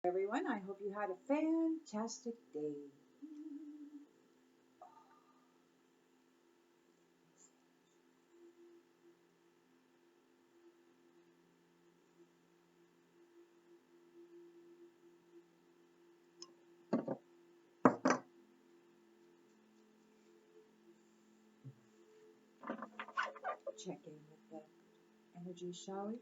Everyone, I hope you had a fantastic day. Check in with the energy, shall we?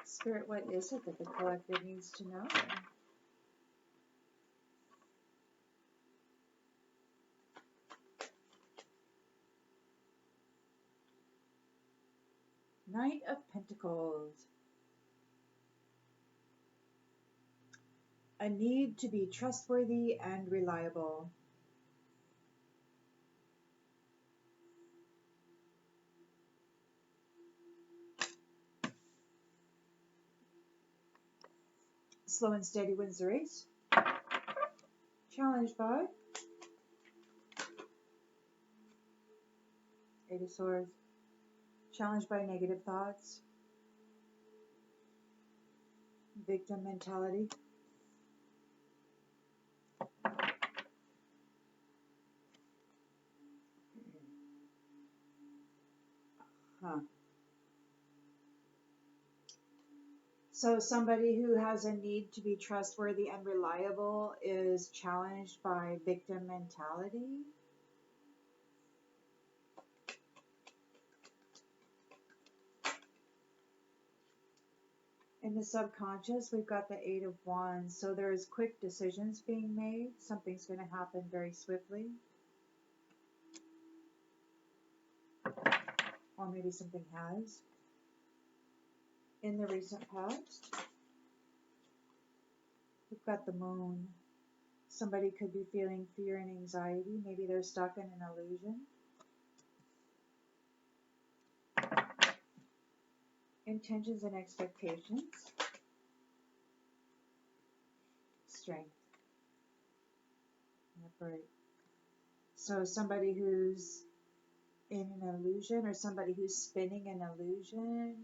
Spirit, what is it that the collective needs to know? Knight of Pentacles. A need to be trustworthy and reliable. Slow and steady wins the race. Challenged by Eight of Swords. Challenged by negative thoughts. Victim mentality. So somebody who has a need to be trustworthy and reliable is challenged by victim mentality. In the subconscious, we've got the Eight of Wands. So there's quick decisions being made. Something's going to happen very swiftly. Or maybe something has. In the recent past, we've got the Moon. Somebody could be feeling fear and anxiety. Maybe they're stuck in an illusion. Intentions and expectations. Strength. Right. So somebody who's in an illusion or somebody who's spinning an illusion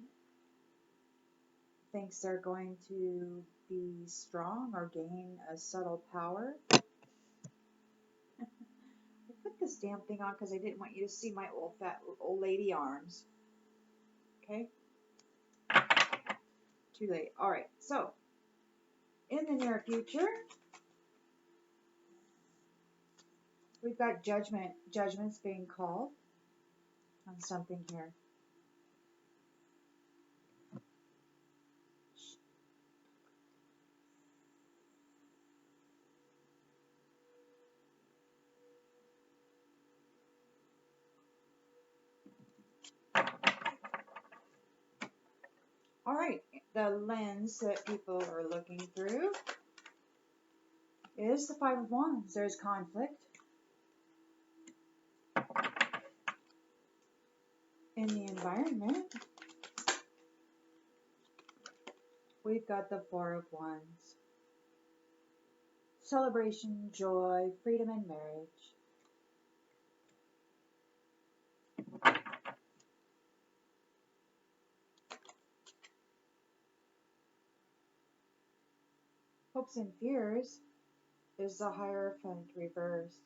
thinks they're going to be strong or gain a subtle power. I put this damn thing on because I didn't want you to see my old lady arms. Okay? Too late. Alright, so in the near future, we've got judgments being called on something here. Alright, the lens that people are looking through is the Five of Wands. There's conflict. In the environment, we've got the Four of Wands. Celebration, joy, freedom, and marriage. Hopes and fears is the Hierophant reversed.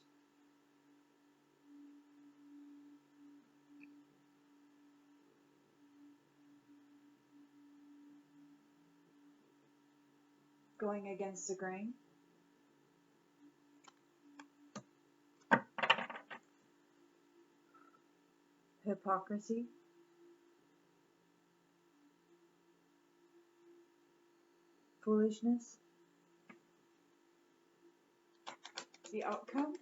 Going against the grain. Hypocrisy. Foolishness. The outcome.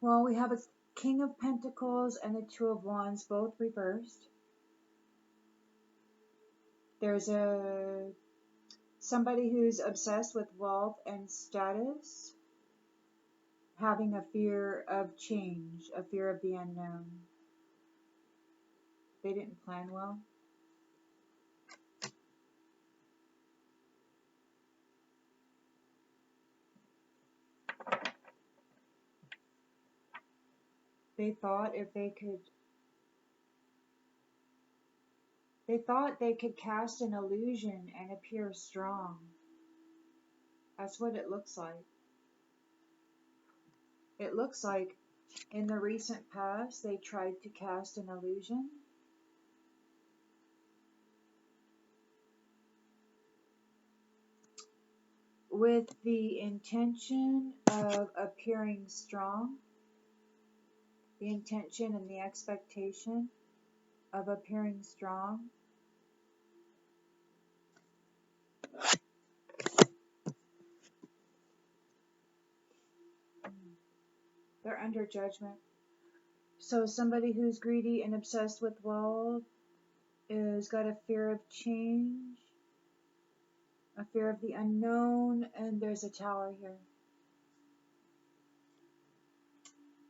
Well, we have a King of Pentacles and the Two of Wands, both reversed. There's Somebody who's obsessed with wealth and status, having a fear of change, a fear of the unknown. They didn't plan well. They thought they could cast an illusion and appear strong. That's what it looks like. It looks like in the recent past they tried to cast an illusion with the intention of appearing strong, the intention and the expectation of appearing strong. They're under judgment. So somebody who's greedy and obsessed with wealth is got a fear of change, a fear of the unknown, and there's a tower here.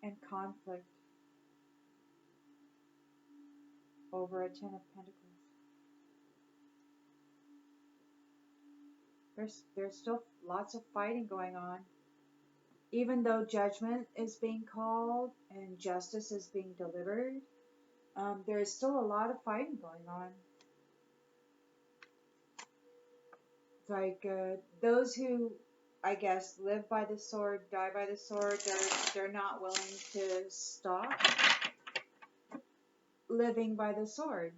And conflict over a Ten of Pentacles. There's still lots of fighting going on. Even though judgment is being called and justice is being delivered, there's still a lot of fighting going on. Like those who, I guess, live by the sword, die by the sword, they're not willing to stop living by the sword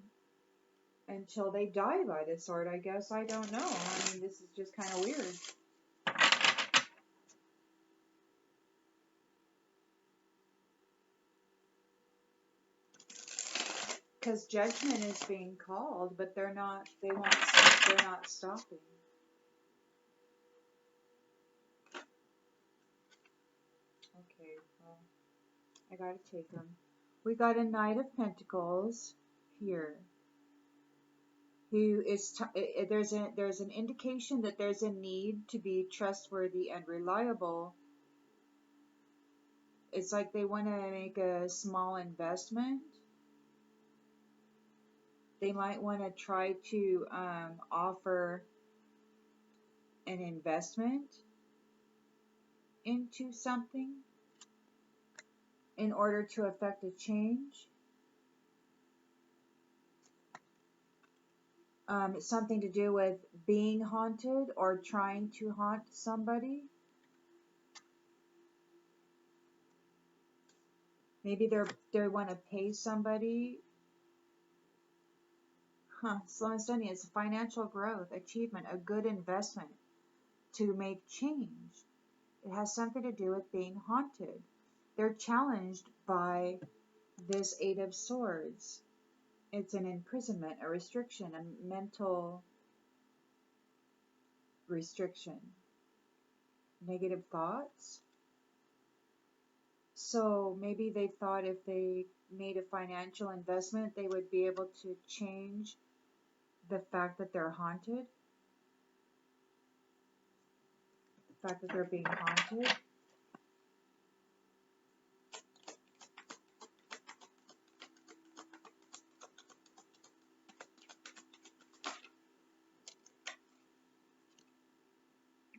until they die by the sword, I guess. I don't know. I mean, this is just kind of weird. Because judgment is being called, but they're not stopping. Okay, well, I gotta take them. We got a Knight of Pentacles here. Who is there's an indication that there's a need to be trustworthy and reliable. It's like they want to make a small investment. They might want to try to offer an investment into something in order to affect a change. It's something to do with being haunted or trying to haunt somebody. Maybe they want to pay somebody. Slow and steady is financial growth, achievement, a good investment to make change. It has something to do with being haunted. They're challenged by this Eight of Swords. It's an imprisonment, a restriction, a mental restriction. Negative thoughts. So maybe they thought if they made a financial investment, they would be able to change the fact that they're haunted. The fact that they're being haunted.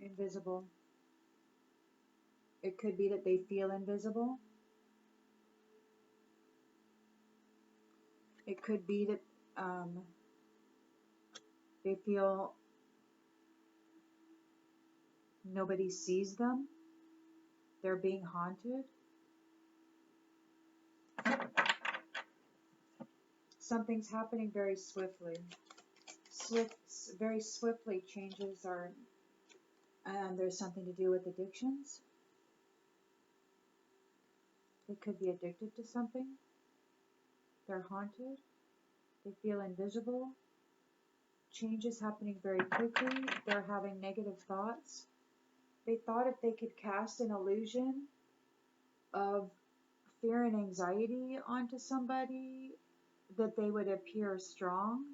Invisible. It could be that they feel invisible. It could be that they feel nobody sees them. They're being haunted. Something's happening very swiftly. Very swiftly changes are. There's something to do with addictions. They could be addicted to something. They're haunted. They feel invisible. Change is happening very quickly. They're having negative thoughts. They thought if they could cast an illusion of fear and anxiety onto somebody, that they would appear strong.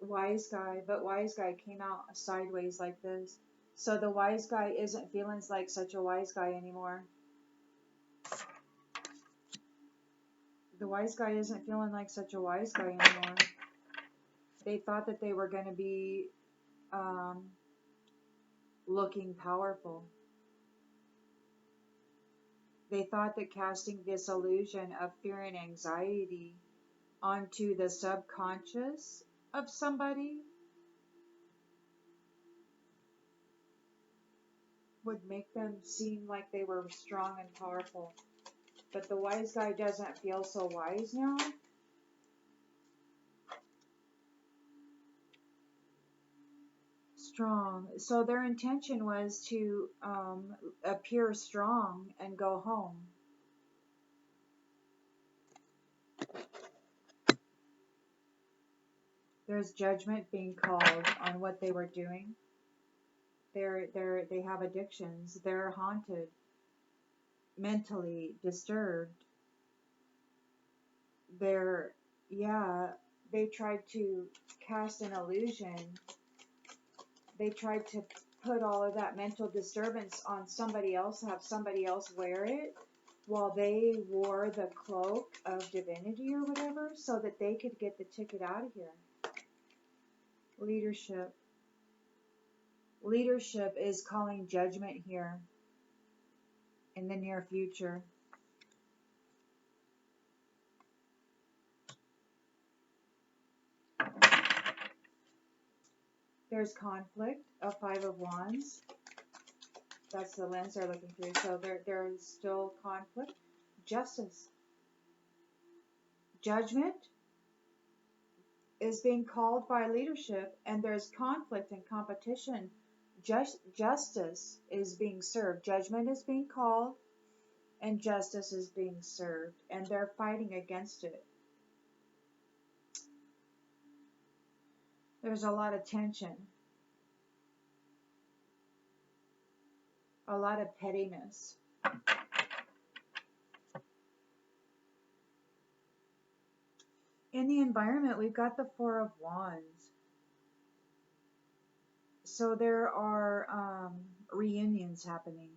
wise guy, but wise guy came out sideways like this. So the wise guy isn't feeling like such a wise guy anymore. The wise guy isn't feeling like such a wise guy anymore. They thought that they were going to be looking powerful. They thought that casting this illusion of fear and anxiety onto the subconscious of somebody would make them seem like they were strong and powerful. But the wise guy doesn't feel so wise now. Strong. So their intention was to appear strong and go home. There's judgment being called on what they were doing. They have addictions. They're haunted, mentally disturbed. They tried to cast an illusion. They tried to put all of that mental disturbance on somebody else, have somebody else wear it while they wore the cloak of divinity or whatever, so that they could get the ticket out of here. Leadership. Leadership is calling judgment here in the near future. There's conflict, a Five of Wands. That's the lens they're looking through. So there's still conflict. Justice. Judgment is being called by leadership, and there's conflict and competition. Justice is being served. Judgment is being called, and justice is being served, and they're fighting against it. There's a lot of tension, a lot of pettiness. In the environment, we've got the Four of Wands. So there are reunions happening.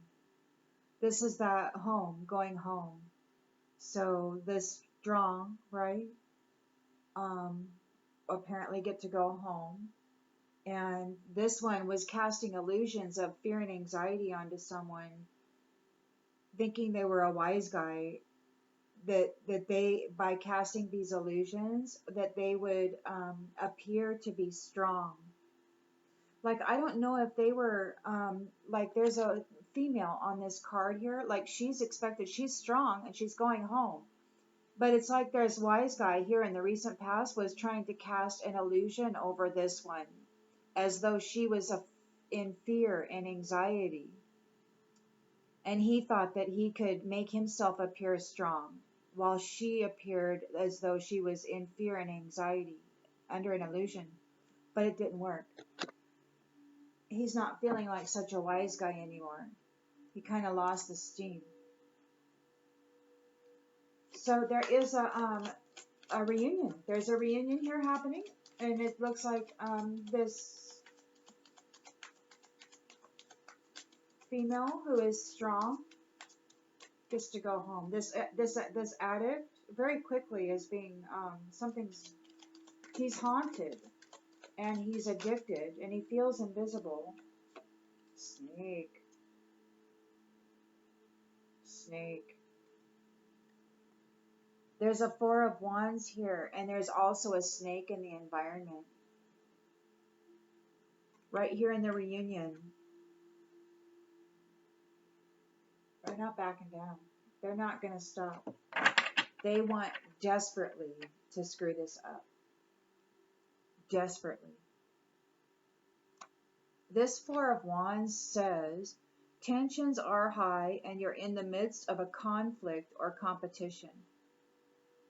This is that home, going home. So this strong, right? Apparently get to go home. And this one was casting illusions of fear and anxiety onto someone, thinking they were a wise guy, that they, by casting these illusions, that they would appear to be strong. Like, I don't know if they were, like, there's a female on this card here, like, she's strong and she's going home. But it's like there's wise guy here in the recent past was trying to cast an illusion over this one, as though she was in fear and anxiety. And he thought that he could make himself appear strong, while she appeared as though she was in fear and anxiety under an illusion. But it didn't work. He's not feeling like such a wise guy anymore. He kind of lost the steam. So there is a reunion. There's a reunion here happening, and it looks like this female who is strong gets to go home. This addict very quickly is being he's haunted and he's addicted and he feels invisible. Snake. There's a Four of Wands here, and there's also a snake in the environment. Right here in the reunion. They're not backing down. They're not going to stop. They want desperately to screw this up. Desperately. This Four of Wands says tensions are high and you're in the midst of a conflict or competition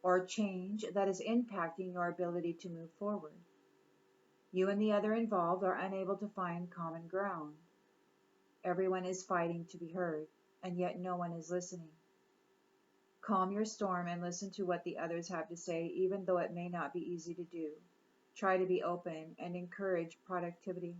or change that is impacting your ability to move forward. You and the other involved are unable to find common ground. Everyone is fighting to be heard, and yet no one is listening. Calm your storm and listen to what the others have to say, even though it may not be easy to do. Try to be open and encourage productivity.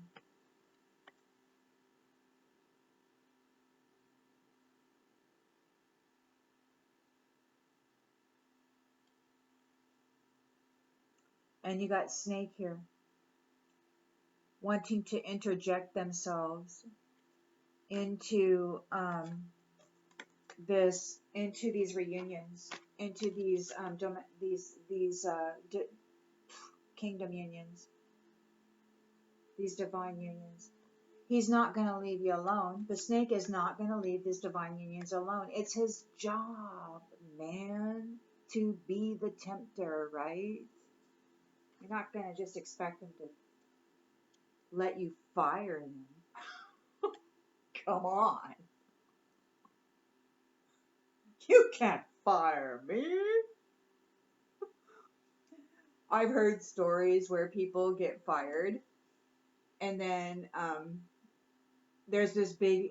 And you got snake here, wanting to interject themselves into into these reunions, into these kingdom unions, these divine unions. He's not going to leave you alone. The snake is not going to leave these divine unions alone. It's his job, man, to be the tempter, right? You're not going to just expect him to let you fire him. Come on. You can't fire me. I've heard stories where people get fired and then there's this big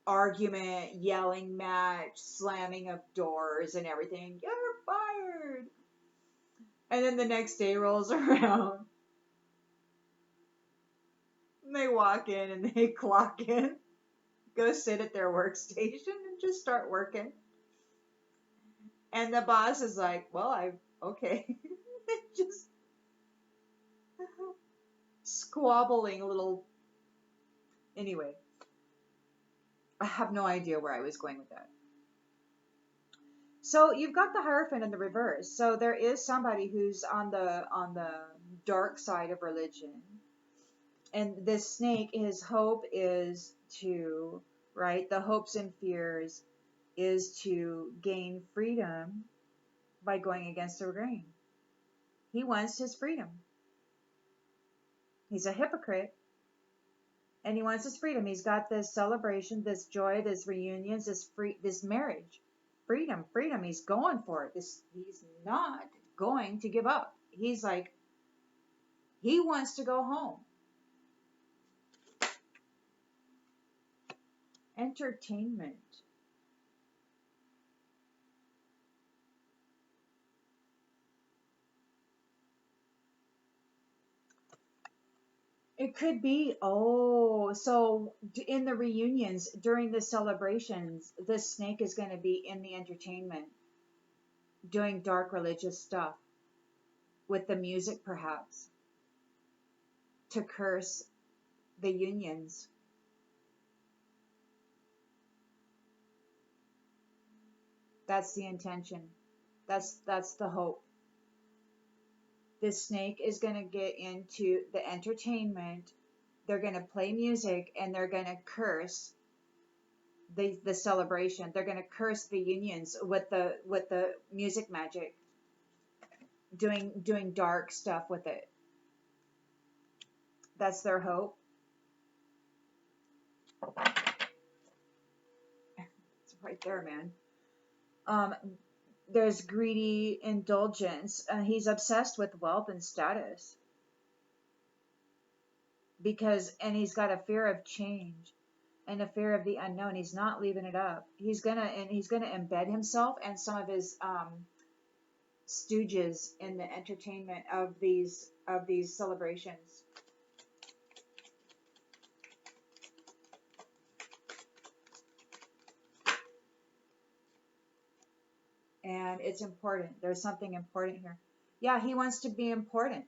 argument, yelling match, slamming of doors and everything. You're fired. And then the next day rolls around. And they walk in and they clock in, go sit at their workstation and just start working. And the boss is like, well, okay. Just squabbling a little. Anyway, I have no idea where I was going with that. So you've got the Hierophant in the reverse. So there is somebody who's on the dark side of religion. And this snake, his hope is to, right, the hopes and fears is to gain freedom by going against the grain. He wants his freedom. He's a hypocrite. And he wants his freedom. He's got this celebration, this joy, this reunions, this marriage. Freedom. He's going for it. He's not going to give up. He's like, he wants to go home. Entertainment. It could be, so in the reunions, during the celebrations, this snake is going to be in the entertainment, doing dark religious stuff, with the music perhaps, to curse the unions. That's the intention. That's the hope. This snake is going to get into the entertainment. They're going to play music and they're going to curse the celebration. They're going to curse the unions with the music magic, doing dark stuff with it. That's their hope. It's right there, man. There's greedy indulgence. He's obsessed with wealth and status. And he's got a fear of change and a fear of the unknown. He's not leaving it up. He's gonna embed himself and some of his stooges in the entertainment of these celebrations. And it's important. There's something important here. Yeah, he wants to be important.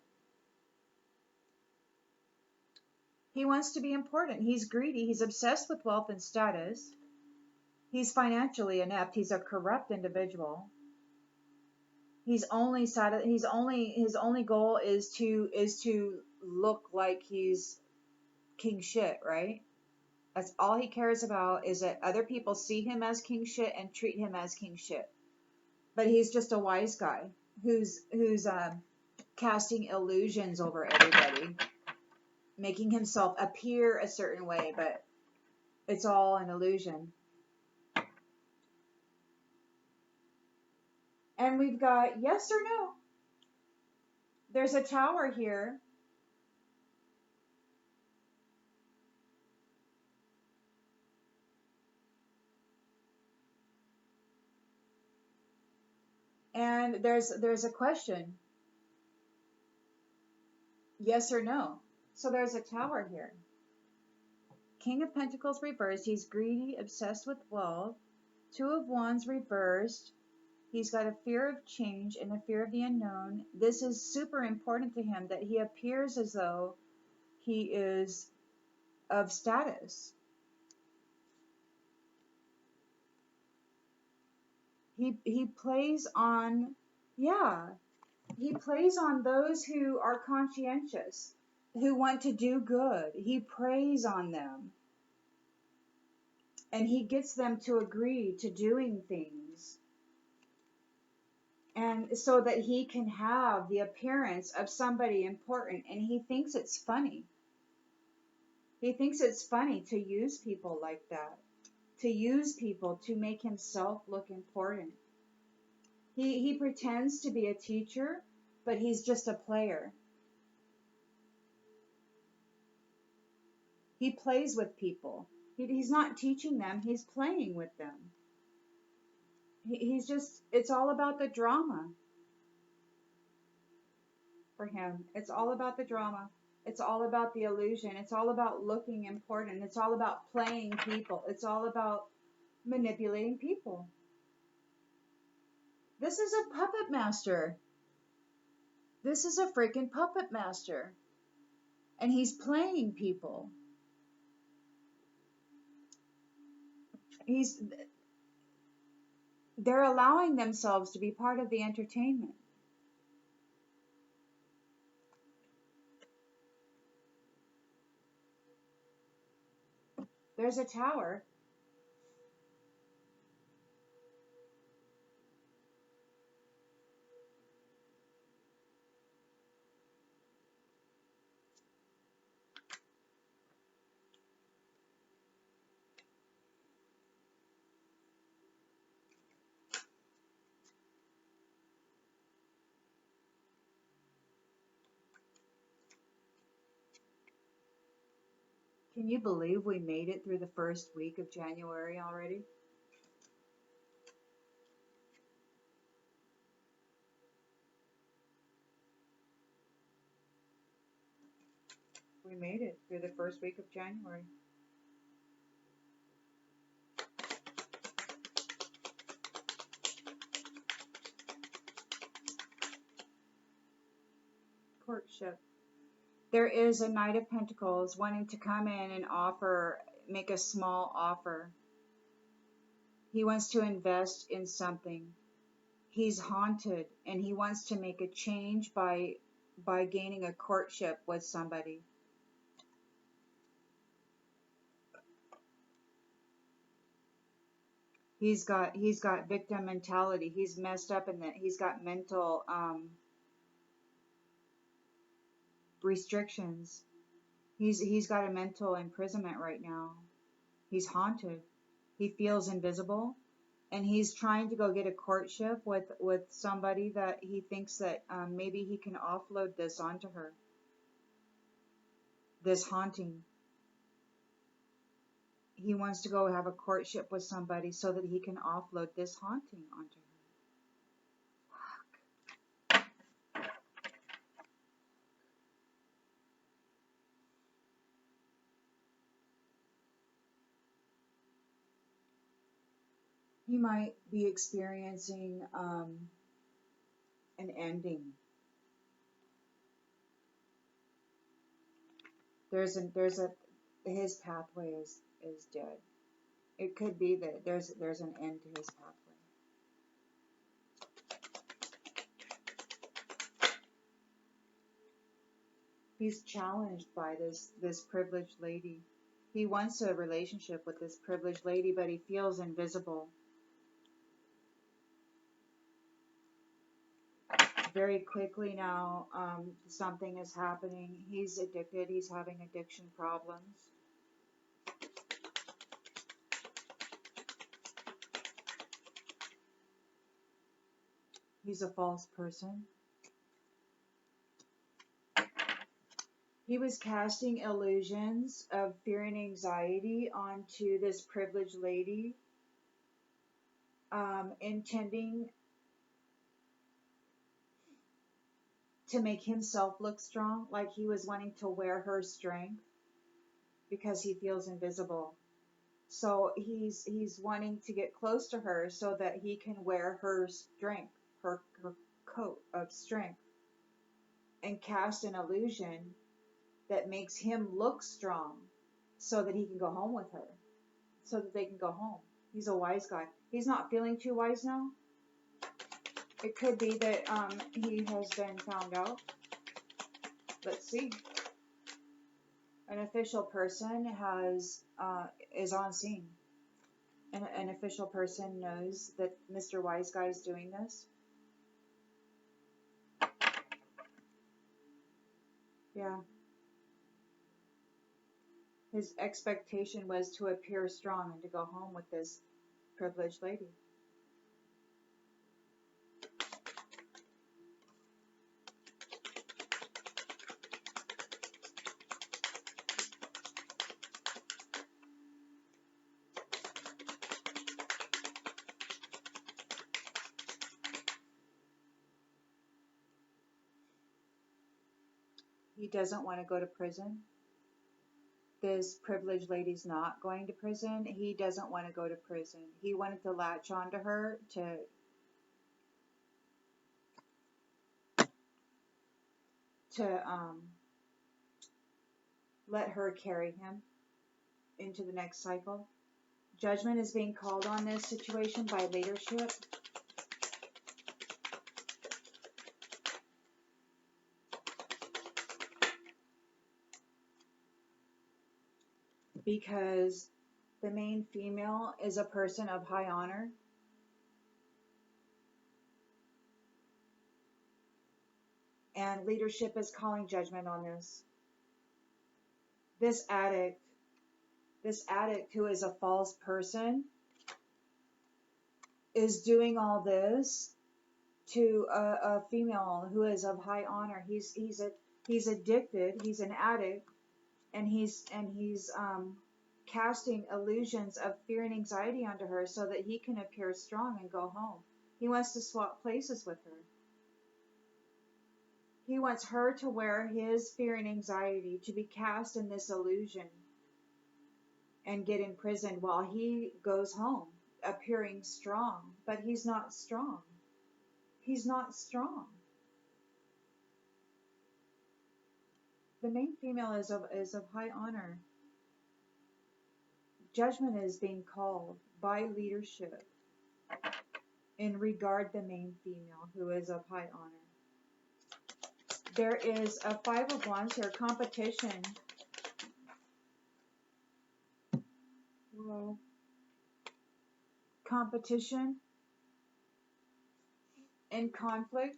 He wants to be important. He's greedy. He's obsessed with wealth and status. He's financially inept. He's a corrupt individual. His only goal is to look like he's king shit, right? That's all he cares about, is that other people see him as king shit and treat him as king shit. But he's just a wise guy who's casting illusions over everybody, making himself appear a certain way, but it's all an illusion. And we've got yes or no. There's a tower here. And there's a question. Yes or no? So there's a Tower here. King of Pentacles reversed. He's greedy, obsessed with wealth. Two of Wands reversed. He's got a fear of change and a fear of the unknown. This is super important to him that he appears as though he is of status. He plays on, yeah, he plays on those who are conscientious, who want to do good. He preys on them. And he gets them to agree to doing things. And so that he can have the appearance of somebody important. And he thinks it's funny. He thinks it's funny to use people like that. To use people to make himself look important. He pretends to be a teacher, but he's just a player. He plays with people. He's not teaching them, he's playing with them. He's just, it's all about the drama for him. It's all about the drama. It's all about the illusion. It's all about looking important. It's all about playing people. It's all about manipulating people. This is a puppet master. This is a freaking puppet master. And he's playing people. They're allowing themselves to be part of the entertainment. There's a Tower. Can you believe we made it through the first week of January already? We made it through the first week of January. Courtship. There is a Knight of Pentacles wanting to come in and make a small offer. He wants to invest in something. He's haunted and he wants to make a change by gaining a courtship with somebody. He's got victim mentality. He's messed up in that. He's got mental restrictions. He's got a mental imprisonment right now. He's haunted. He feels invisible, and he's trying to go get a courtship with somebody that he thinks that maybe he can offload this onto her. This haunting. He wants to go have a courtship with somebody so that he can offload this haunting onto her. He might be experiencing an ending. His pathway is dead. It could be that there's an end to his pathway. He's challenged by this privileged lady. He wants a relationship with this privileged lady, but he feels invisible. Very quickly now, something is happening. He's addicted. He's having addiction problems. He's a false person. He was casting illusions of fear and anxiety onto this privileged lady, intending to make himself look strong, like he was wanting to wear her strength because he feels invisible. So he's wanting to get close to her so that he can wear her strength, her coat of strength, and cast an illusion that makes him look strong so that he can go home with her, so that they can go home. He's a wise guy. He's not feeling too wise now. It could be that he has been found out. Let's see. An official person is on scene. An official person knows that Mr. Wise Guy is doing this. Yeah. His expectation was to appear strong and to go home with this privileged lady. He doesn't want to go to prison. This privileged lady's not going to prison. He doesn't want to go to prison. He wanted to latch onto her to let her carry him into the next cycle. Judgment is being called on this situation by leadership. Because the main female is a person of high honor. And leadership is calling judgment on this. This addict who is a false person is doing all this to a female who is of high honor. He's addicted. He's an addict, and he's casting illusions of fear and anxiety onto her so that he can appear strong and go home. He wants to swap places with her. He wants her to wear his fear and anxiety, to be cast in this illusion and get imprisoned while he goes home, appearing strong. But he's not strong. He's not strong. The main female is of high honor. Judgment is being called by leadership in regard the main female who is of high honor. There is a Five of Wands here, competition. Whoa. Competition and conflict.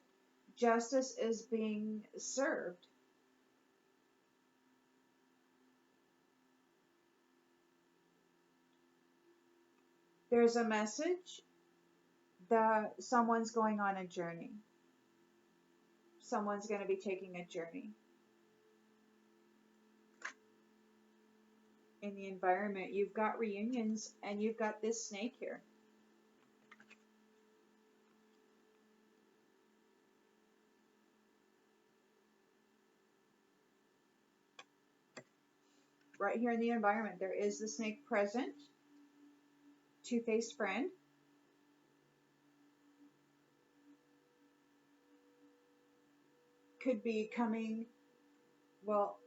Justice is being served. There's a message that someone's going on a journey. Someone's going to be taking a journey. In the environment, you've got reunions and you've got this snake here. Right here in the environment, there is the snake present. Two-faced friend. Could be coming, well,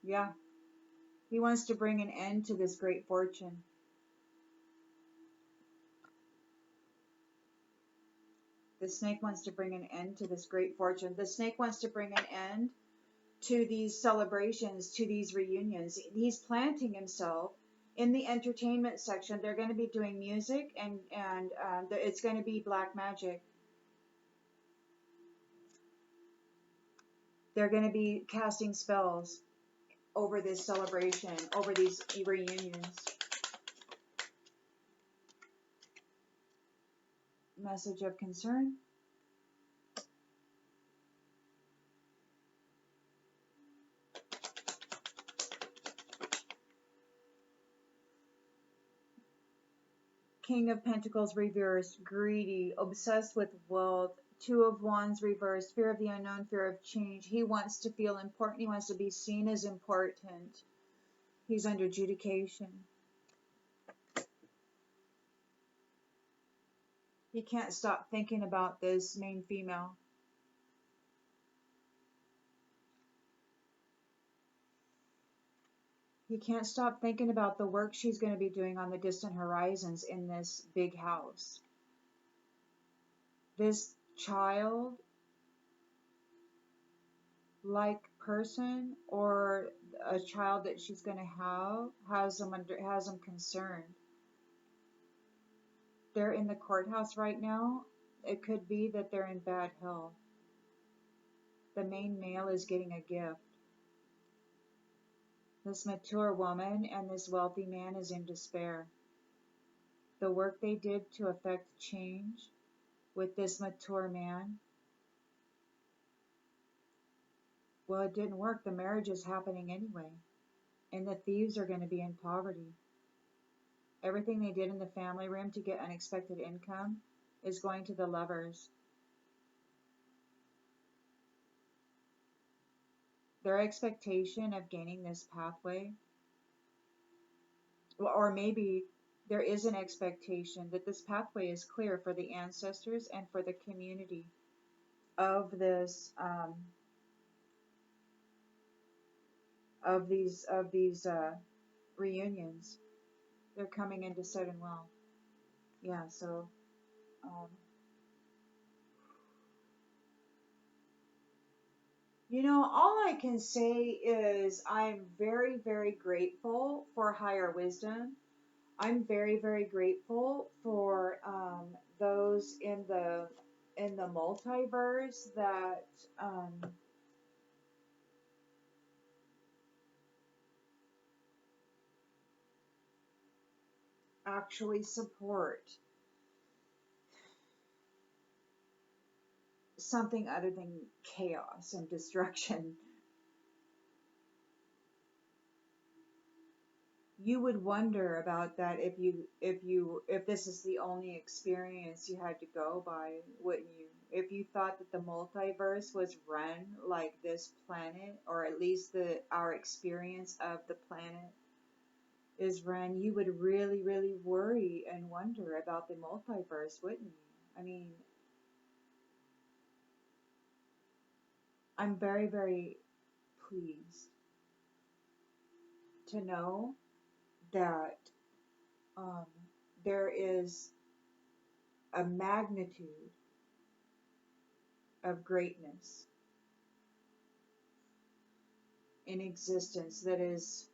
yeah. He wants to bring an end to this great fortune. The snake wants to bring an end to this great fortune. The snake wants to bring an end to these celebrations, to these reunions. He's planting himself in the entertainment section. They're going to be doing music and it's going to be black magic. They're going to be casting spells over this celebration, over these reunions. Message of concern. King of Pentacles reversed, greedy, obsessed with wealth. Two of Wands reversed, fear of the unknown, fear of change. He wants to feel important. He wants to be seen as important. He's under adjudication. He can't stop thinking about this main female. He can't stop thinking about the work she's going to be doing on the distant horizons in this big house. This child-like person, or a child that she's going to have, has him concerned. They're in the courthouse right now. It could be that they're in bad health. The main male is getting a gift. This mature woman and this wealthy man is in despair. The work they did to affect change with this mature man, well, it didn't work. The marriage is happening anyway. And the thieves are going to be in poverty. Everything they did in the family room to get unexpected income is going to the lovers. Their expectation of gaining this pathway, or maybe there is an expectation that this pathway is clear for the ancestors and for the community of this, of these reunions. They're coming into sudden wealth. Yeah, so you know, all I can say is I'm very, very grateful for higher wisdom. I'm very, very grateful for those in the multiverse that actually support something other than chaos and destruction. You would wonder about that if this is the only experience you had to go by, wouldn't you? If you thought that the multiverse was run like this planet, or at least our experience of the planet is run, you would really, really worry and wonder about the multiverse, wouldn't you? I mean, I'm very, very pleased to know that there is a magnitude of greatness in existence that is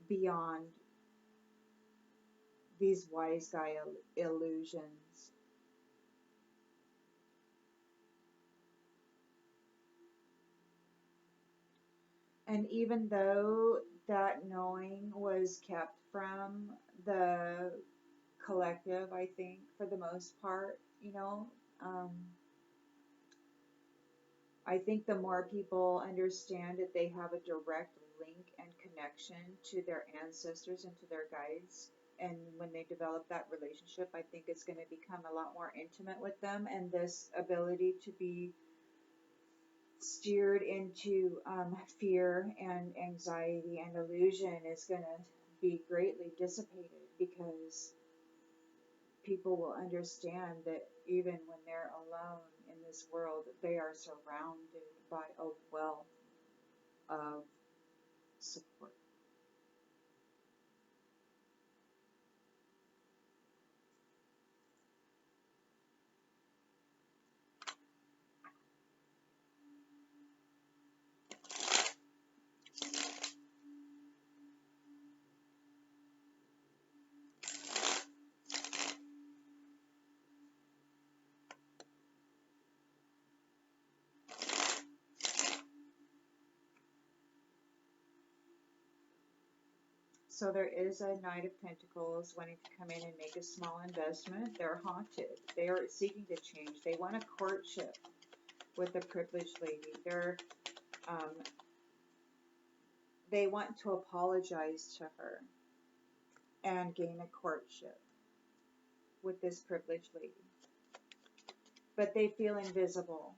beyond these wise guy illusions. And even though that knowing was kept from the collective, I think, for the most part, you know, I think the more people understand that they have a direct link and connection to their ancestors and to their guides, and when they develop that relationship, I think it's going to become a lot more intimate with them, and this ability to be steered into fear and anxiety and illusion is going to be greatly dissipated, because people will understand that even when they're alone in this world, they are surrounded by a wealth of support. So there is a Knight of Pentacles wanting to come in and make a small investment. They're haunted. They are seeking to change. They want a courtship with a privileged lady. They want to apologize to her. and gain a courtship with this privileged lady. But they feel invisible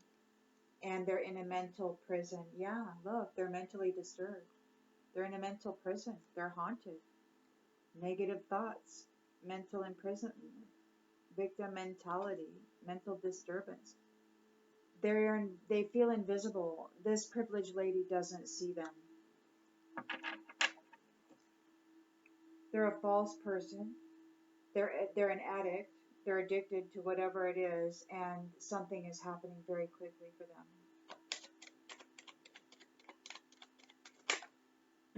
and they're in a mental prison. Yeah, look, they're mentally disturbed. They're in a mental prison. They're haunted. Negative thoughts, mental imprisonment, victim mentality, mental disturbance. They feel invisible. This privileged lady doesn't see them. They're a false person. They're an addict. They're addicted to whatever it is, and something is happening very quickly for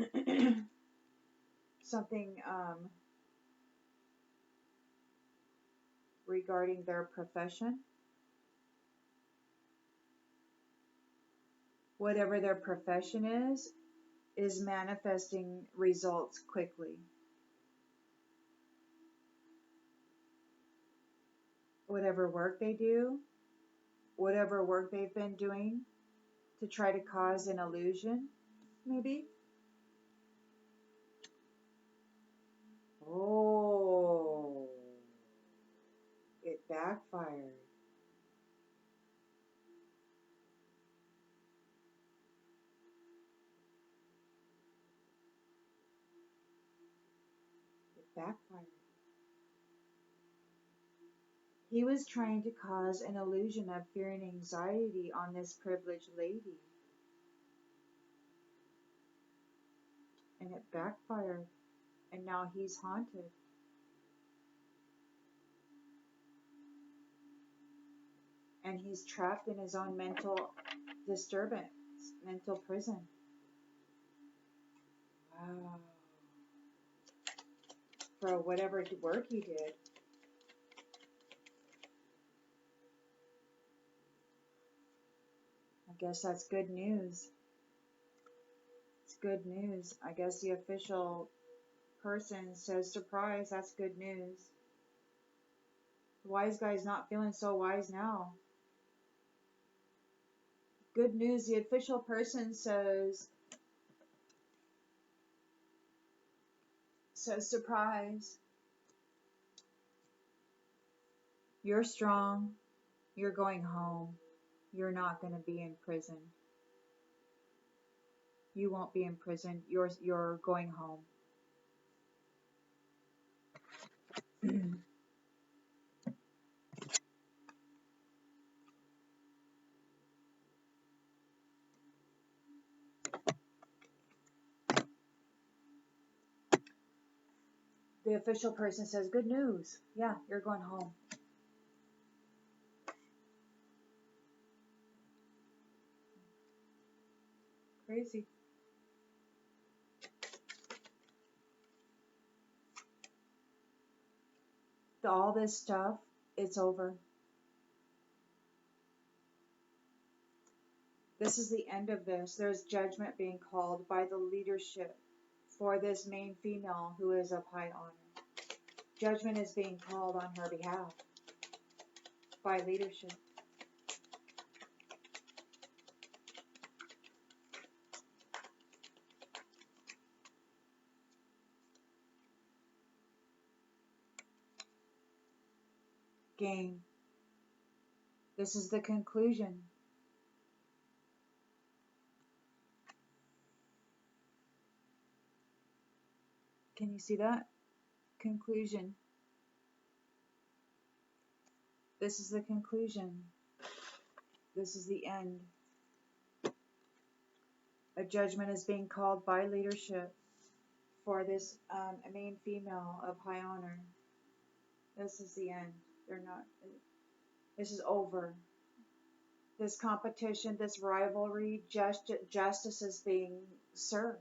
them. Something regarding their profession. Whatever their profession is manifesting results quickly. Whatever work they do, whatever work they've been doing to try to cause an illusion, maybe. Oh, it backfired. It backfired. He was trying to cause an illusion of fear and anxiety on this privileged lady. And it backfired. And now he's haunted. And he's trapped in his own mental disturbance, mental prison. Wow. For whatever work he did. I guess that's good news. It's good news. I guess the official person says, surprise, that's good news. The wise guy's not feeling so wise now. Good news, the official person says surprise. You're strong. You're going home. You're not going to be in prison. You won't be in prison. You're going home. The official person says, good news. Yeah, you're going home. Crazy. All this stuff, it's over. This is the end of this. There's judgment being called by the leadership for this main female who is of high honor. Judgment is being called on her behalf by leadership. Gain. This is the conclusion. Can you see that? Conclusion. This is the conclusion. This is the end. A judgment is being called by leadership for this main female of high honor. This is the end. This is over. This competition, this rivalry, justice is being served.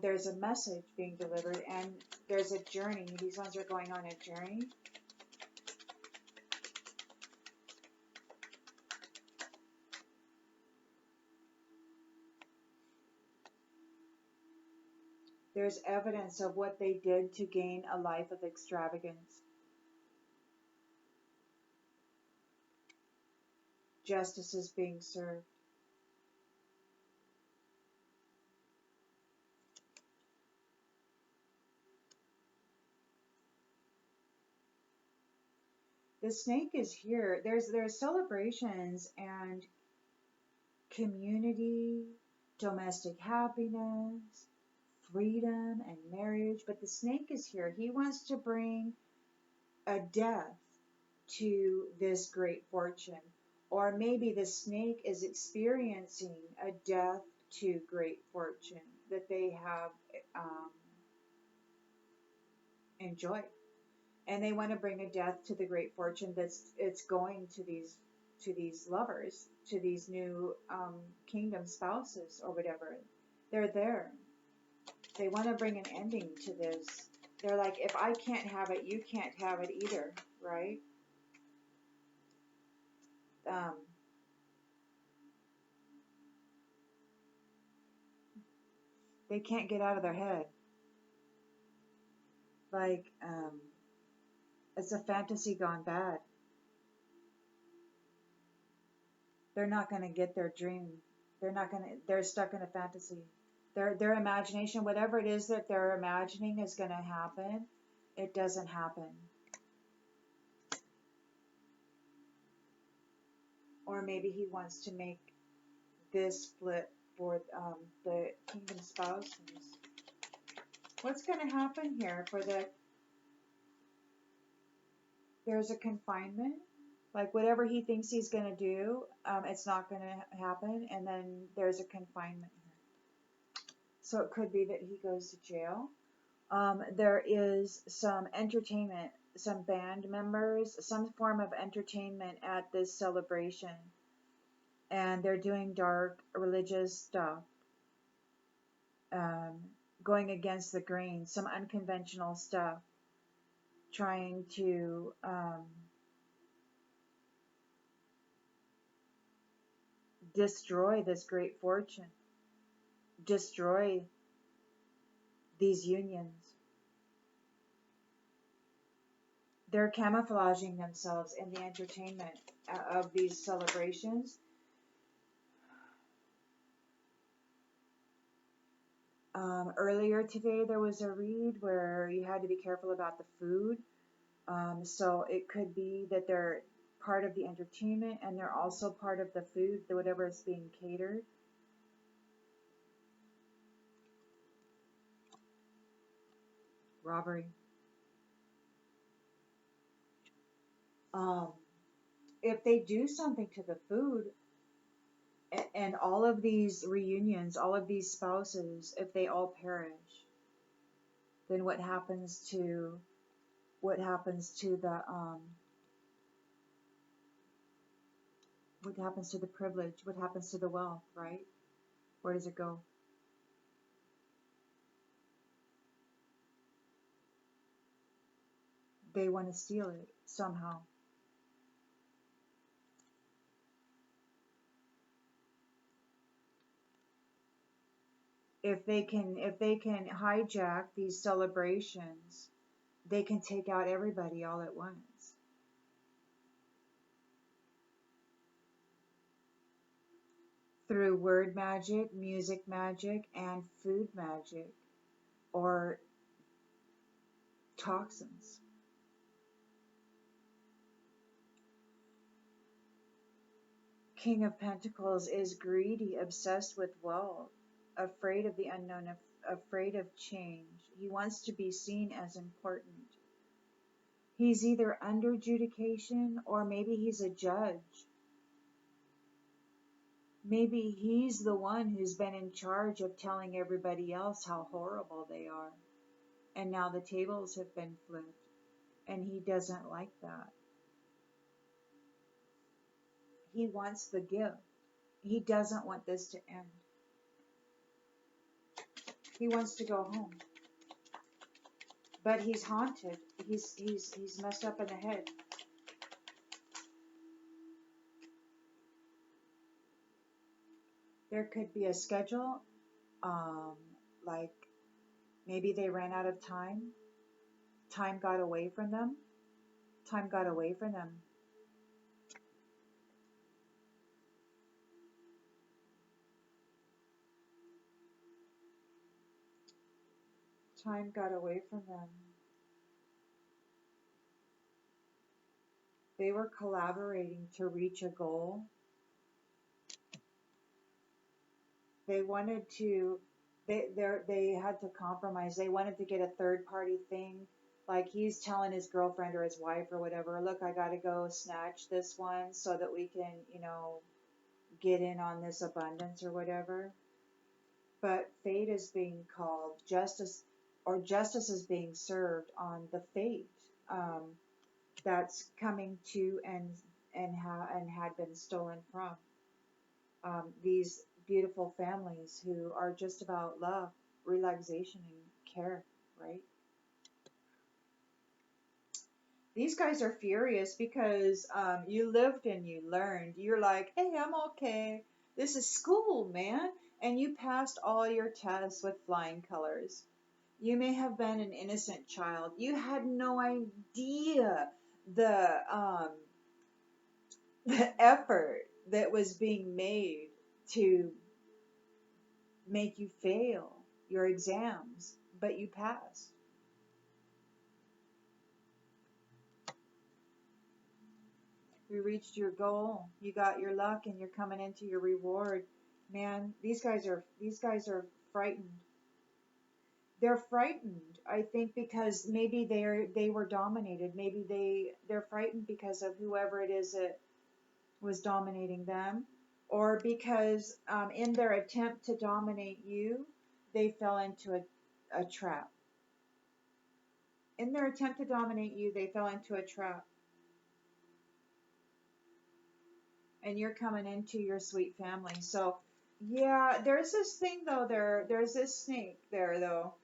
There's a message being delivered, and there's a journey. These ones are going on a journey. There's evidence of what they did to gain a life of extravagance. Justice is being served. The snake is here. There's celebrations and community, domestic happiness, freedom, and marriage. But the snake is here. He wants to bring a death to this great fortune. Or maybe the snake is experiencing a death to great fortune that they have enjoyed. And they want to bring a death to the great fortune that's it's going to these lovers, to these new kingdom spouses or whatever. They're there. They want to bring an ending to this. They're like, if I can't have it, you can't have it either, right? Um, they can't get out of their head. Like, it's a fantasy gone bad. They're not going to get their dream. They're stuck in a fantasy. Their imagination, whatever it is that they're imagining is going to happen, it doesn't happen. Or maybe he wants to make this split for the kingdom spouses. What's going to happen here for there's a confinement, like whatever he thinks he's going to do, it's not going to happen, and then there's a confinement here. So it could be that he goes to jail. There is some entertainment, some band members, some form of entertainment at this celebration, and they're doing dark religious stuff, going against the grain, some unconventional stuff, trying to destroy this great fortune, destroy these unions. They're camouflaging themselves in the entertainment of these celebrations. Earlier today there was a read where you had to be careful about the food. So it could be that they're part of the entertainment and they're also part of the food, whatever is being catered. Robbery. If they do something to the food, and all of these reunions, all of these spouses, if they all perish, then what happens to the what happens to the privilege? What happens to the wealth, right? Where does it go? They want to steal it somehow. If they can hijack these celebrations, they can take out everybody all at once. Through word magic, music magic, and food magic, or toxins. King of Pentacles is greedy, obsessed with wealth, afraid of the unknown, afraid of change. He wants to be seen as important. He's either under adjudication or maybe he's a judge. Maybe he's the one who's been in charge of telling everybody else how horrible they are. And now the tables have been flipped. And he doesn't like that. He wants the gift. He doesn't want this to end. He wants to go home. But he's haunted. He's messed up in the head. There could be a schedule, like maybe they ran out of time. Time got away from them. Time got away from them. Time got away from them. They were collaborating to reach a goal. They wanted to, they had to compromise. They wanted to get a third party thing. Like he's telling his girlfriend or his wife or whatever, look, I gotta go snatch this one so that we can, get in on this abundance or whatever. But fate is being called, justice, or justice is being served on the fate that's coming to and had been stolen from these beautiful families who are just about love, relaxation, and care, right? These guys are furious because you lived and you learned. You're like, hey, I'm okay. This is school, man. And you passed all your tests with flying colors. You may have been an innocent child. You had no idea the the effort that was being made to make you fail your exams, but you passed. You reached your goal. You got your luck, and you're coming into your reward. Man, these guys are frightened. They're frightened, I think, because maybe they were dominated. Maybe they're frightened because of whoever it is that was dominating them, or because in their attempt to dominate you, they fell into a trap. In their attempt to dominate you, they fell into a trap. And you're coming into your sweet family. So, yeah, there's this thing though. There's this snake there though.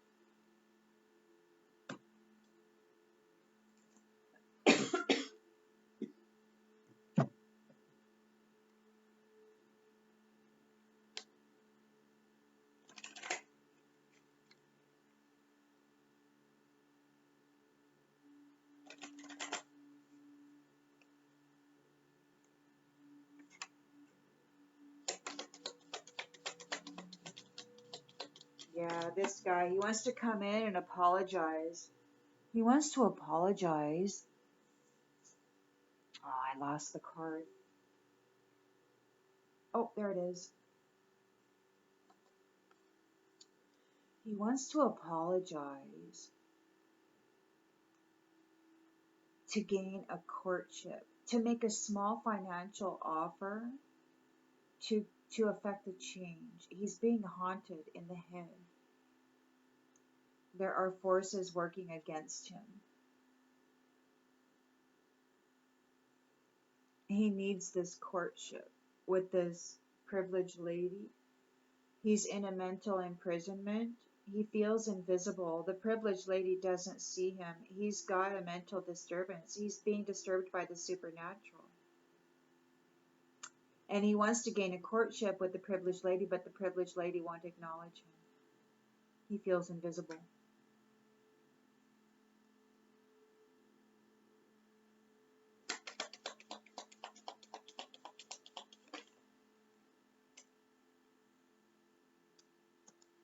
Yeah, this guy, he wants to come in and apologize. He wants to apologize. Oh, I lost the card. Oh, there it is. He wants to apologize to gain a courtship, to make a small financial offer to to affect a change. He's being haunted in the head. There are forces working against him. He needs this courtship with this privileged lady. He's in a mental imprisonment. He feels invisible. The privileged lady doesn't see him. He's got a mental disturbance. He's being disturbed by the supernatural. And he wants to gain a courtship with the privileged lady, but the privileged lady won't acknowledge him. He feels invisible.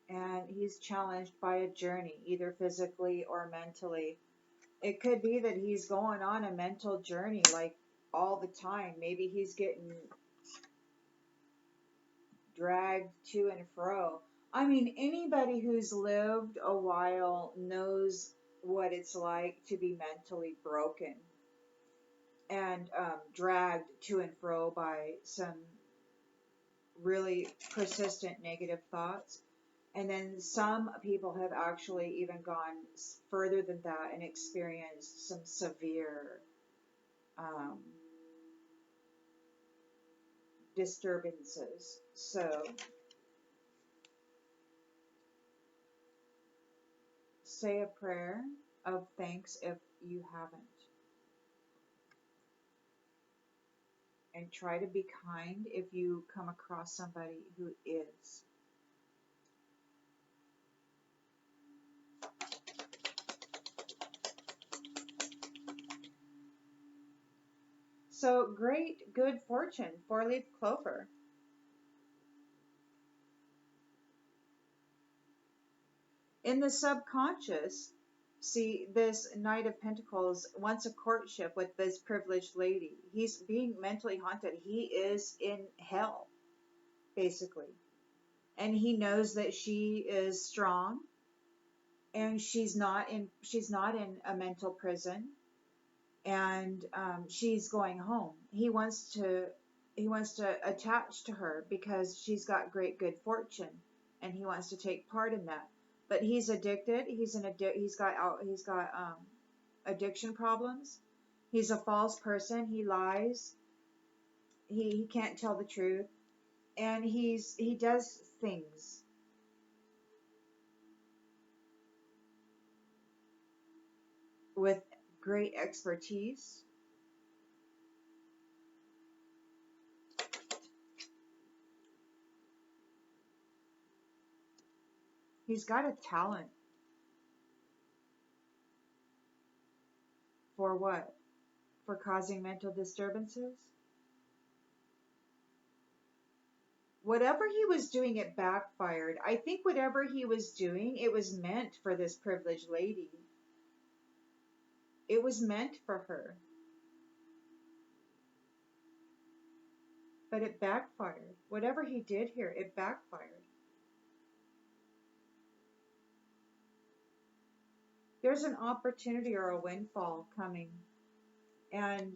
And he's challenged by a journey, either physically or mentally. It could be that he's going on a mental journey like all the time. Maybe he's getting dragged to and fro. I mean, anybody who's lived a while knows what it's like to be mentally broken and dragged to and fro by some really persistent negative thoughts. And then some people have actually even gone further than that and experienced some severe um, disturbances. So say a prayer of thanks if you haven't. And try to be kind if you come across somebody who is. So great good fortune, 4-leaf clover. In the subconscious, See, this Knight of Pentacles wants a courtship with this privileged lady. He's being mentally haunted. He is in hell, basically. And he knows that she is strong and she's not in a mental prison, and she's going home. He wants to attach to her because she's got great good fortune, and he wants to take part in that. But he's addicted. He's got addiction problems. He's a false person. He lies. He can't tell the truth, and he does things with great expertise. He's got a talent for what? For causing mental disturbances? Whatever he was doing, it backfired. I think whatever he was doing, it was meant for this privileged lady. It was meant for her. But it backfired. Whatever he did here, it backfired. There's an opportunity or a windfall coming. And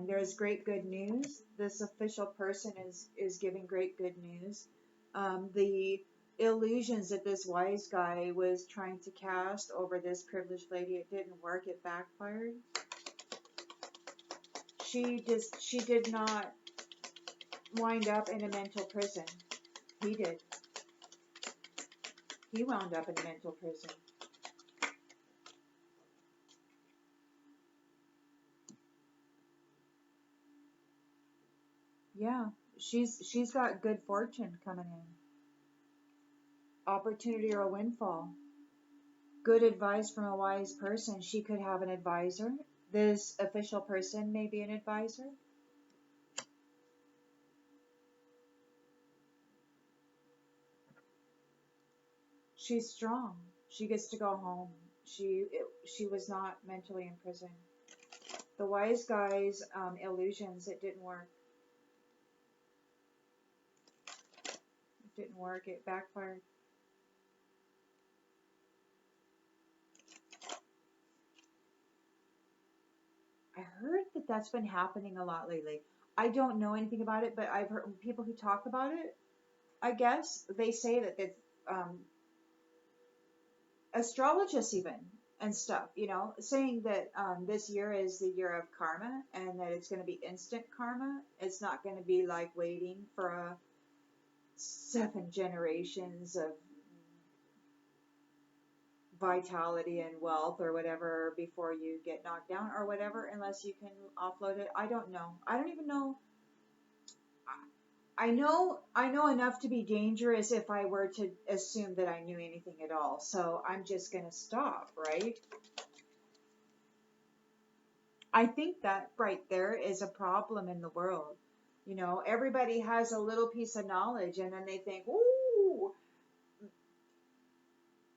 there's great good news. This official person is giving great good news. The illusions that this wise guy was trying to cast over this privileged lady, it didn't work. It backfired. She did not wind up in a mental prison. He did. He wound up in a mental prison. Yeah, she's got good fortune coming in. Opportunity or a windfall. Good advice from a wise person. She could have an advisor. This official person may be an advisor. She's strong. She gets to go home. She was not mentally in prison. The wise guy's illusions, it didn't work. It didn't work. It backfired. I heard that that's been happening a lot lately. I don't know anything about it, but I've heard people who talk about it. I guess they say that it's astrologists even and stuff, saying that this year is the year of karma and that it's going to be instant karma. It's not going to be like waiting for 7 generations of vitality and wealth or whatever before you get knocked down or whatever, unless you can offload it. I don't know. I don't even know. I know enough to be dangerous if I were to assume that I knew anything at all. So I'm just going to stop, right? I think that right there is a problem in the world. Everybody has a little piece of knowledge and then they think, ooh,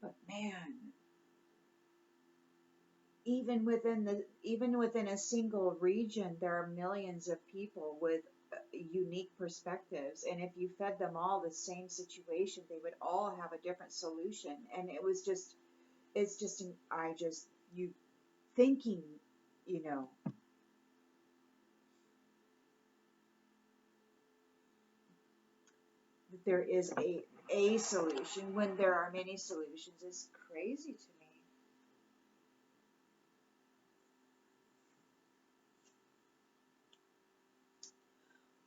but man, even within a single region, there are millions of people with unique perspectives, and if you fed them all the same situation, they would all have a different solution. And you thinking, that there is a solution when there are many solutions is crazy to me.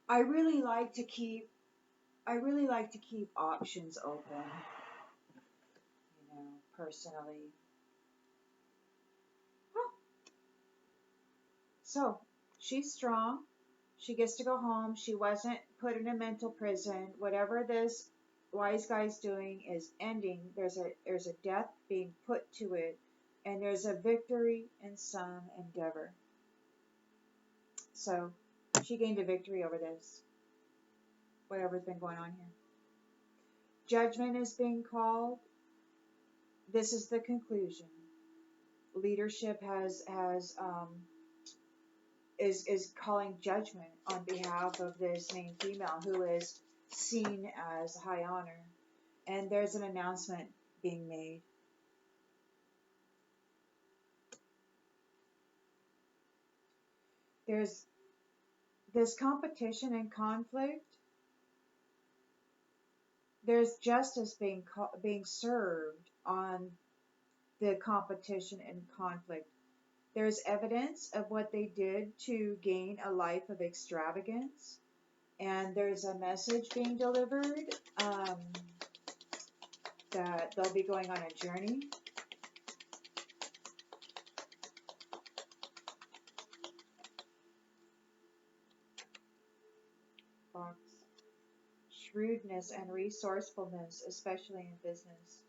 I really like to keep options open, personally. So, she's strong. She gets to go home. She wasn't put in a mental prison. Whatever this wise guy's doing is ending. There's a death being put to it, and there's a victory in some endeavor. So, she gained a victory over this. Whatever's been going on here. Judgment is being called. This is the conclusion. leadership is calling judgment on behalf of this named female who is seen as high honor. And there's an announcement being made. There's this competition and conflict. There's justice being served on the competition and conflict. There's evidence of what they did to gain a life of extravagance, and there's a message being delivered that they'll be going on a journey. Fox. Shrewdness and resourcefulness, especially in business.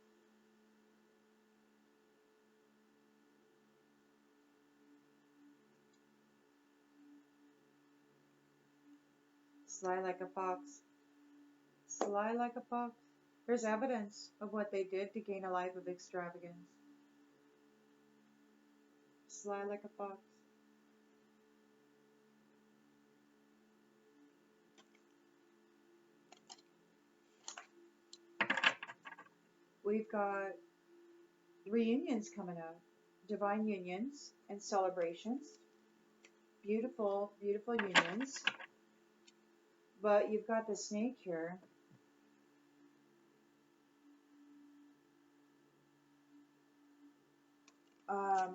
Sly like a fox. Sly like a fox. There's evidence of what they did to gain a life of extravagance. Sly like a fox. We've got reunions coming up. Divine unions and celebrations. Beautiful, beautiful unions. But you've got the snake here.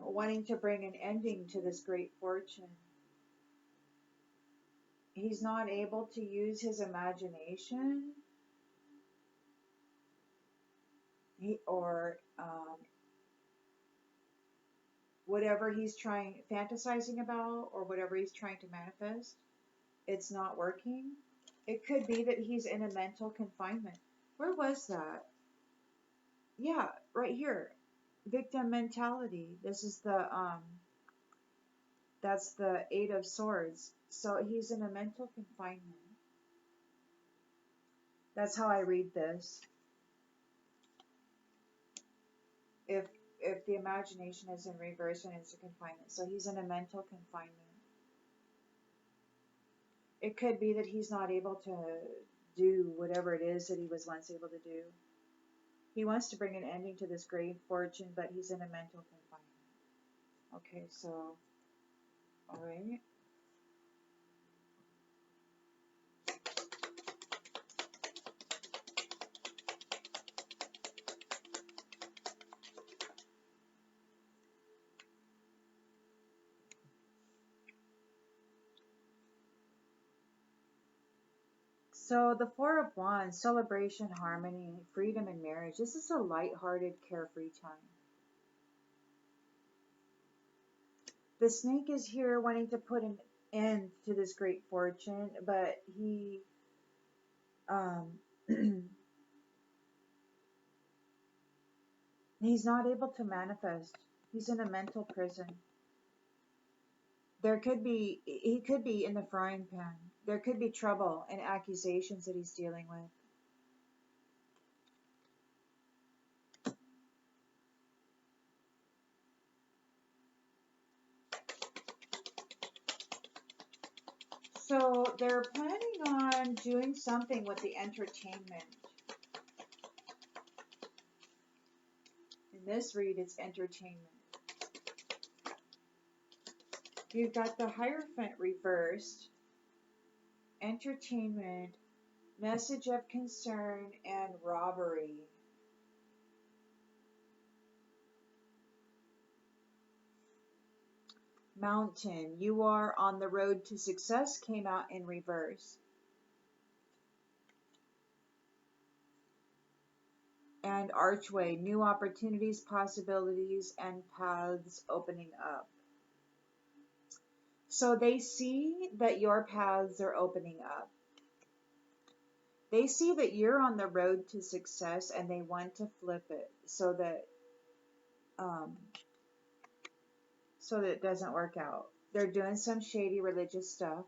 Wanting to bring an ending to this great fortune. He's not able to use his imagination or whatever he's fantasizing about, or whatever he's trying to manifest. It's not working. It could be that he's in a mental confinement. Where was that? Yeah, right here. Victim mentality. This is that's the Eight of Swords. So he's in a mental confinement. That's how I read this. If the imagination is in reverse and it's a confinement. So he's in a mental confinement. It could be that he's not able to do whatever it is that he was once able to do. He wants to bring an ending to this great fortune, but he's in a mental confinement. Okay, so, alright. So the Four of Wands, celebration, harmony, freedom, and marriage. This is a light-hearted, carefree time. The snake is here wanting to put an end to this great fortune, but he he's not able to manifest. He's in a mental prison. He could be in the frying pan. There could be trouble and accusations that he's dealing with. So they're planning on doing something with the entertainment. In this read, it's entertainment. You've got the Hierophant reversed, entertainment, message of concern, and robbery. Mountain, you are on the road to success, came out in reverse. And Archway, new opportunities, possibilities, and paths opening up. So they see that your paths are opening up. They see that you're on the road to success and they want to flip it so that it doesn't work out. They're doing some shady religious stuff.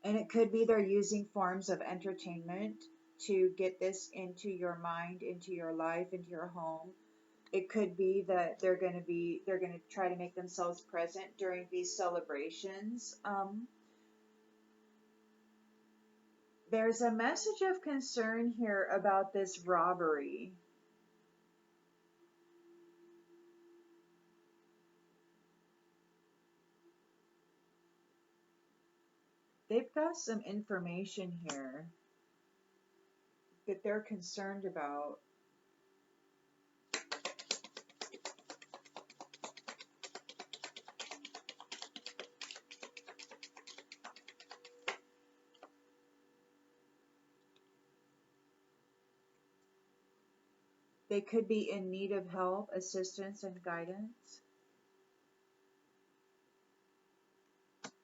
And it could be they're using forms of entertainment to get this into your mind, into your life, into your home. It could be that they're going to try to make themselves present during these celebrations. There's a message of concern here about this robbery. They've got some information here that they're concerned about. They could be in need of help, assistance, and guidance.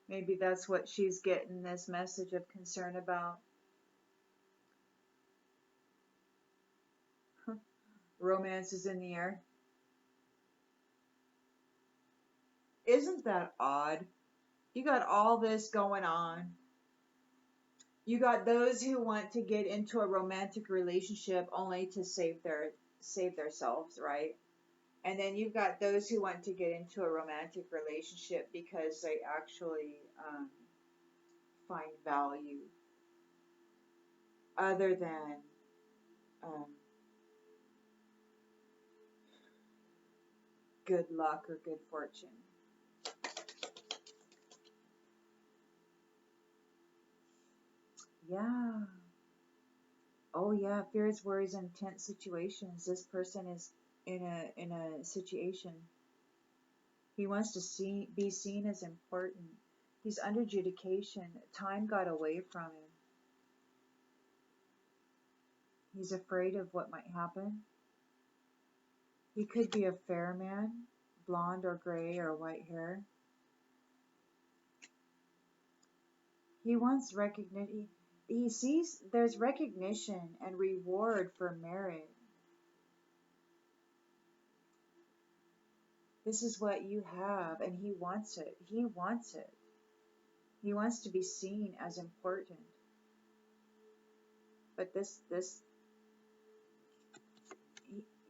Maybe that's what she's getting this message of concern about. Romance is in the air. Isn't that odd? You got all this going on. You got those who want to get into a romantic relationship only to save themselves, right? And then you've got those who want to get into a romantic relationship because they actually find value other than um, good luck or good fortune. Yeah. Oh yeah, fears, worries, and tense situations. This person is in a situation. He wants to be seen as important. He's under adjudication. Time got away from him. He's afraid of what might happen. He could be a fair man, blonde or gray or white hair. He wants recognition. He sees there's recognition and reward for merit. This is what you have, and he wants it. He wants it. He wants to be seen as important. But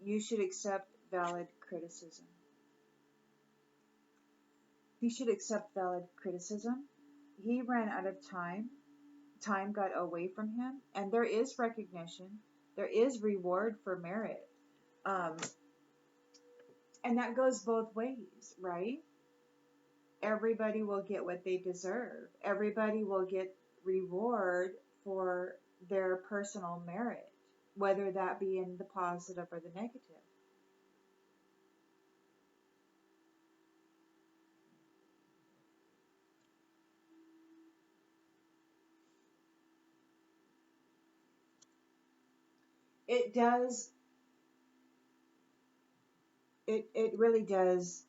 you should accept valid criticism. He should accept valid criticism. He ran out of time. Time got away from him, and there is recognition. There is reward for merit. Um, and that goes both ways, right? Everybody will get what they deserve. Everybody will get reward for their personal merit, whether that be in the positive or the negative. It does, it really does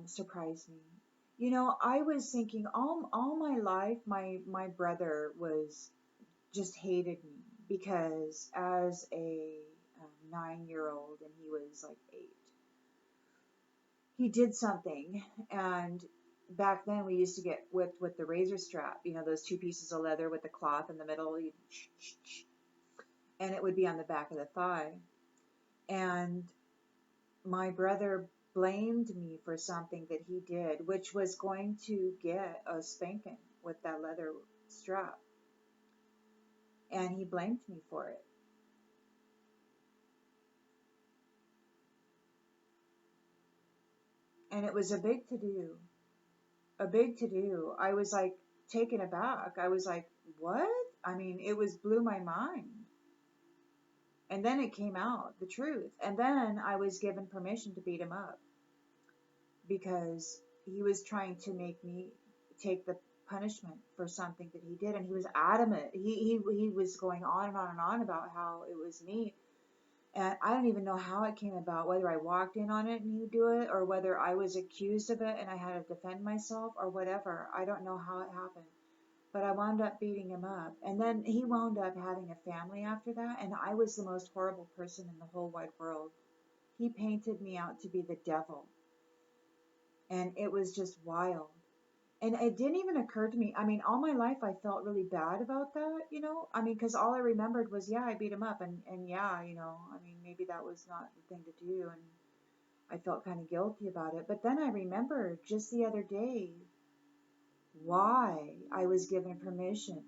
surprise me. You know, I was thinking all my life, my brother was just hated me because as a 9-year-old, and he was like 8, he did something, and back then we used to get whipped with the razor strap, you know, those two pieces of leather with the cloth in the middle, and it would be on the back of the thigh. And my brother blamed me for something that he did, which was going to get a spanking with that leather strap. And he blamed me for it. And it was a big to do. A big to do. I was like taken aback. I was like, what? I mean, it was blew my mind. And then it came out, the truth. And then I was given permission to beat him up because he was trying to make me take the punishment for something that he did, and he was adamant. He was going on and on and on about how it was me, and I don't even know how it came about, whether I walked in on it and he would do it, or whether I was accused of it and I had to defend myself, or whatever. I don't know how it happened, but I wound up beating him up, and then he wound up having a family after that, and I was the most horrible person in the whole wide world. He painted me out to be the devil, and it was just wild. And it didn't even occur to me. I mean, all my life I felt really bad about that, you know? I mean, because all I remembered was, yeah, I beat him up. And yeah, you know, I mean, maybe that was not the thing to do. And I felt kind of guilty about it. But then I remembered just the other day why I was given permission.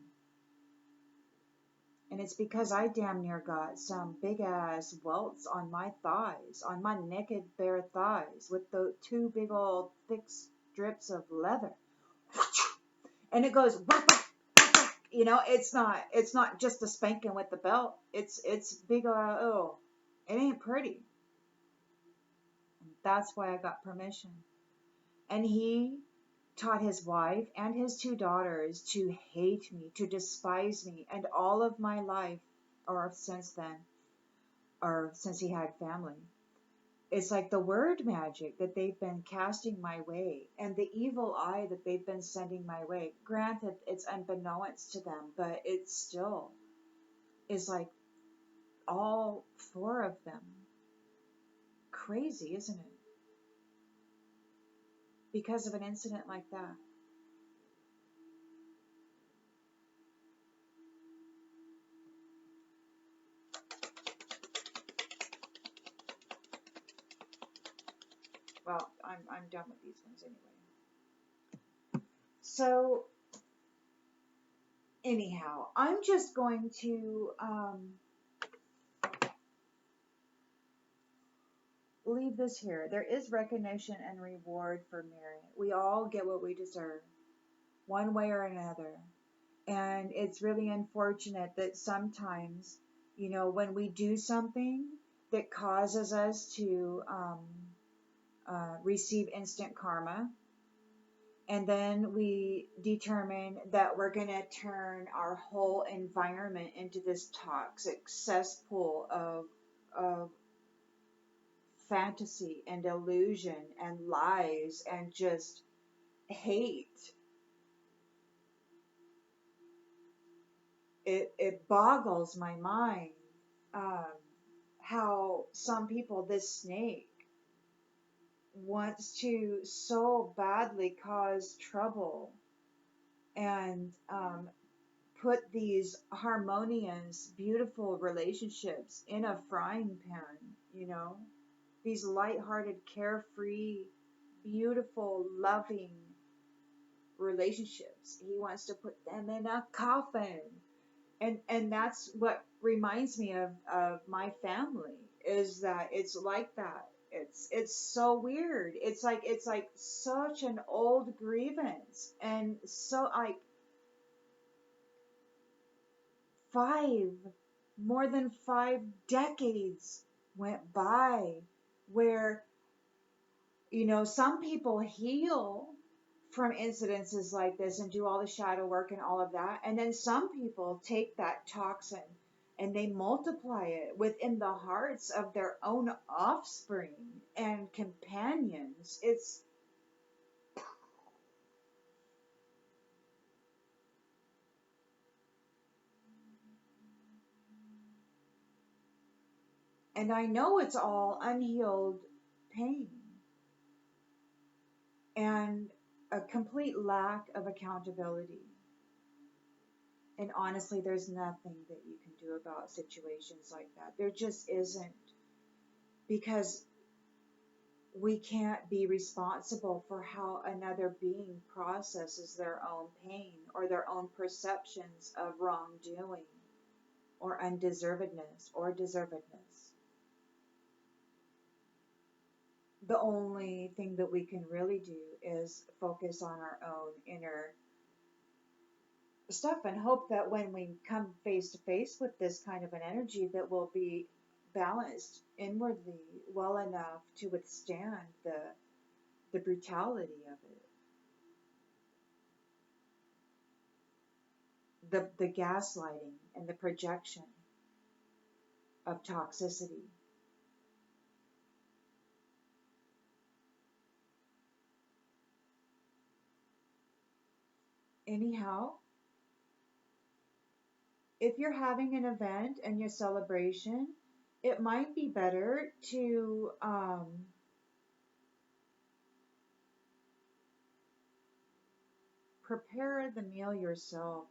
And it's because I damn near got some big ass welts on my thighs, on my naked bare thighs, with the two big old thick strips of leather. And it goes whack, whack, whack, whack. You know, it's not just a spanking with the belt. It's big. Oh, it ain't pretty. And that's why I got permission. And he taught his wife and his two daughters to hate me, to despise me, and all of my life, or since then, or since he had family. It's like the word magic that they've been casting my way and the evil eye that they've been sending my way. Granted, it's unbeknownst to them, but it still is like all four of them. Crazy, isn't it? Because of an incident like that. Well, I'm done with these ones anyway. So anyhow, I'm just going to leave this here. There is recognition and reward for merit. We all get what we deserve, one way or another. And it's really unfortunate that sometimes, you know, when we do something that causes us to receive instant karma, and then we determine that we're going to turn our whole environment into this toxic cesspool of fantasy and illusion and lies and just hate. It boggles my mind um, how some people, this snake, wants to so badly cause trouble and put these harmonious, beautiful relationships in a frying pan, you know? These light-hearted, carefree, beautiful, loving relationships. He wants to put them in a coffin. And that's what reminds me of my family, is that it's like that. It's so weird. It's like such an old grievance, and so like five more than 5 decades went by where, you know, some people heal from incidences like this and do all the shadow work and all of that. And then some people take that toxin and they multiply it within the hearts of their own offspring and companions. And I know it's all unhealed pain and a complete lack of accountability. And honestly, there's nothing that you can do about situations like that. There just isn't, because we can't be responsible for how another being processes their own pain or their own perceptions of wrongdoing or undeservedness or deservedness. The only thing that we can really do is focus on our own inner stuff and hope that when we come face to face with this kind of an energy, that we'll be balanced inwardly well enough to withstand the brutality of it, the gaslighting and the projection of toxicity. Anyhow, if you're having an event and your celebration, it might be better to prepare the meal yourself,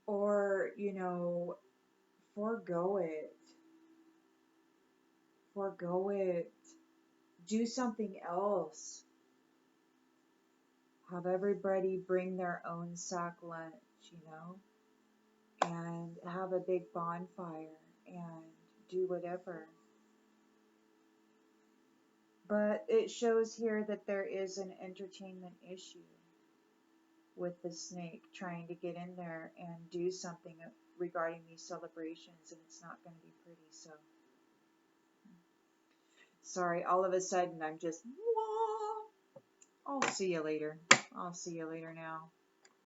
or, you know, forego it. Forego it. Do something else. Have everybody bring their own sack lunch, you know, and have a big bonfire and do whatever. But it shows here that there is an entertainment issue with the snake trying to get in there and do something regarding these celebrations, and it's not going to be pretty. So, sorry, all of a sudden I'm just, wah. I'll see you later. I'll see you later now.